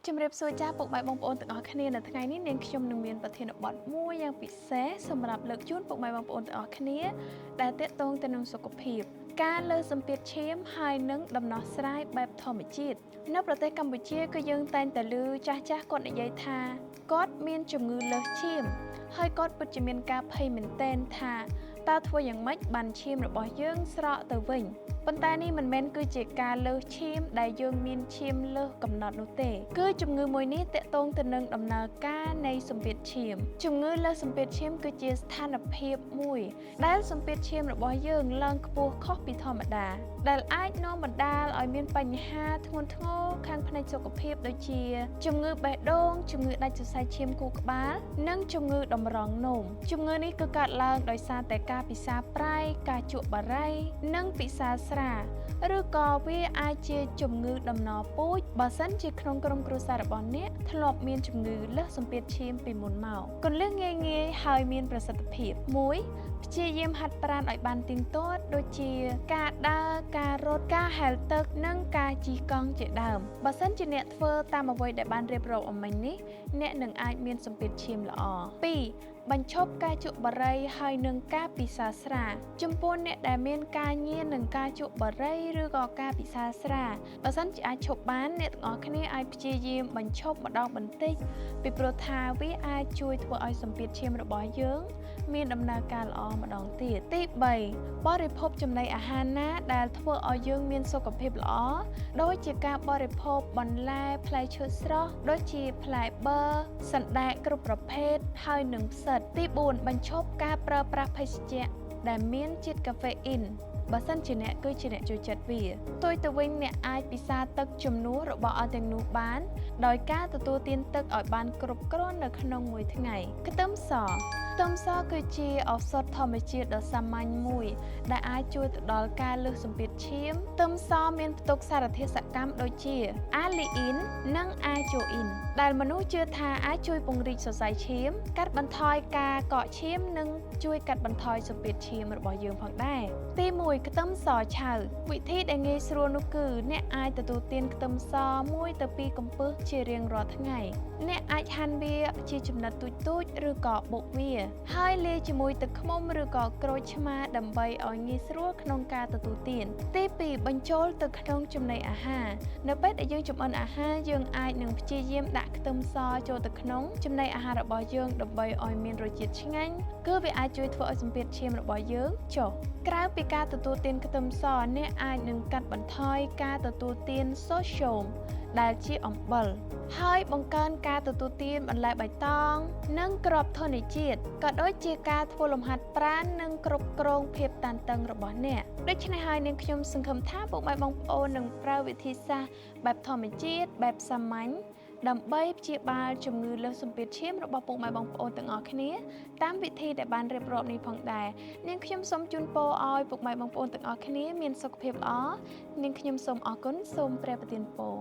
ជំរាបសួរចាស់ពុកម៉ែបងប្អូនទាំងអស់គ្នានៅថ្ងៃនេះនាងខ្ញុំនឹងមានប្រធានបទមួយយ៉ាងពិសេសសម្រាប់លើកជូនពុកម៉ែបងប្អូនទាំងអស់គ្នាដែលទាក់ទងទៅនឹងសុខភាពការលើសសម្ពាធឈាមហើយនឹងដំណោះស្រាយបែបធម្មជាតិនៅប្រទេសកម្ពុជាគឺយើងតែងតែឮចាស់គាត់និយាយថាគាត់មានជំងឺលើសឈាមហើយគាត់ពិតជាមានការភ័យមែនទែនថាតើធ្វើយ៉ាងម៉េចបានឈាមរបស់យើងស្រកទៅវិញប៉ុន្តែនេះមិនមែនគឺជាការលើសឈាមដែលយើងមានឈាមលើសកំណត់នោះទេគឺជំងឺមួយនេះទាក់ទងទៅនឹងដំណើរការនៃសម្ពាធឈាមជំងឺលើសសម្ពាធឈាមគឺជាស្ថានភាពមួយដែលសម្ពាធឈាមរបស់យើងឡើងខ្ពស់ខុសពីធម្មតាដែលអាចនាំបណ្ដាលឲ្យមានបញ្ហាធ្ងន់ធ្ងរខាងផ្នែកសុខភាពដូចជាជំងឺបេះដូងជំងឺដាច់សរសៃឈាមខួរក្បាលនិងជំងឺតម្រងនោមជំងឺនេះគឺកើតឡើងដោយសារតែការពិសាប្រៃការជក់បារីនិងពិសាស្រាឬក៏វាអាចជាជំងឺដំណពូជបើសិនជាក្នុងក្រុមគ្រួសាររបស់អ្នកធ្លាប់មានជំងឺលើសសម្ពាធឈាមពីមុនមកគន្លឹះងាយៗហើយមានប្រសិទ្ធភាព1ព្យាយាមហាត់ប្រាណឲ្យបានទៀងទាត់ដូចជាការដើរការរត់ការហែលទឹកនិងការជិះកង់ជាដើមបើសិនជាអ្នកធ្វើតាមអ្វីដែលបានរៀបរាប់អំមិញនេះអ្នកនឹងអាចមានសម្ពាធឈាមល្អ2បញ្ឈប់ការជក់បារីហើយនឹងការពិសាស្រាចំពោះអ្នកដែលមានការញៀននឹងការជក់បារីឬក៏ការពិសាស្រាបើសិនជាអាចឈប់បានអ្នកទាំងអស់គ្នាអាចព្យាយាមបញ្ឈប់ម្ដងបន្តិចពីព្រោះថាវាអាចជួយធ្វើឲ្យសម្ពាធឈាមរបស់យើងមានដំណើរការល្អម្ដងទៀតទី3បរិភោគចំណីអាហារណាដែលធ្វើឲ្យយើងមានសុខភាពល្អដូចជាការបរិភោគបន្លែផ្លែឈើស្រស់ដូចជាផ្លែបឺរសណ្តែកគ្រប់ប្រភេទហើយនិងផ្សិតទី4បញ្ឈប់ការប្រើប្រាស់ភេសជ្ជៈដែលមានជាតិកាហ្វេអ៊ីនបើសិនជាអ្នកគឺជាអ្នកចូលចិត្តវាផ្ទុយទៅវិញអ្នកអាចពិសាទឹកជំនួសរបស់អស់ទាំងនោះបានដោយការទទួលទានទឹកឲ្យបានគ្រប់គ្រាន់នៅក្នុងមួយថ្ងៃខ្ទឹមសគឺជាឱសថធម្មជាតិដ៏សាមញ្ញមួយដែលអាចជួយទៅដល់ការលើសសម្ពាធឈាមខ្ទឹមសមានផ្ទុកសារធាតុសកម្មដូចជាអាលីអ៊ីននិងអាជូអ៊ីនដែលមនុស្សជឿថាអាចជួយពង្រីកសរសៃឈាមកាត់បន្ថយការកកឈាមនិងជួយកាត់បន្ថយសម្ពាធឈាមរបស់យើងផងដែរទី1ខ្ទឹមសឆៅវិធីដែលងាយស្រួលនោះគឺអ្នកអាចទទួលទានខ្ទឹមស1ទៅ2កំពឹសជារៀងរាល់ថ្ងៃអ្នកអាចហាន់វាជាចំណិតទូចៗឬក៏បុកវាហើយលាយជាមួយទឹកឃ្មុំឬក៏ក្រូចឆ្មាដើម្បីឲ្យងាយស្រួលក្នុងការទទួលទានទី2បញ្ចូលទៅក្នុងចំណីអាហារនៅពេលដែលយើងចម្អិនអាហារយើងអាចនឹងព្យាយាមដាក់ខ្ទឹមសចូលទៅក្នុងចំណីអាហាររបស់យើងដើម្បីឲ្យមានរសជាតិឆ្ងាញ់គឺវាអាចជួយធ្វើឲ្យសម្ពាធឈាមរបស់យើងចុះក្រៅពីការទទួលទានខ្ទឹមសអ្នកអាចនឹងកាត់បន្ថយការទទួលទានសូស្យូមដែលជាអំបិលហើយបង្កើនការទទួលទានបន្លែបៃតងនិងគ្រាប់ធនជាតិក៏ដូចជាការធ្វើលំហាត់ប្រាណនិងគ្រប់គ្រងភាពតានតឹងរបស់អ្នកដូច្នេះហើយនាងខ្ញុំសង្ឃឹមថាពុកម៉ែបងប្អូននឹងប្រើវិធីសាស្ត្របែបធម្មជាតិបែបសាមញ្ញដើម្បីព្យាបាលជំងឺលើសសម្ពាធឈាមរបស់ពុកម៉ែបងប្អូនទាំងអស់គ្នាតាមវិធីដែលបានរៀបរាប់នេះផងដែរនាងខ្ញុំសូមជូនពរឲ្យពុកម៉ែបងប្អូនទាំងអស់គ្នាមានសុខភាពល្អនាងខ្ញុំសូមអរគុណសូមព្រះប្រទានពរ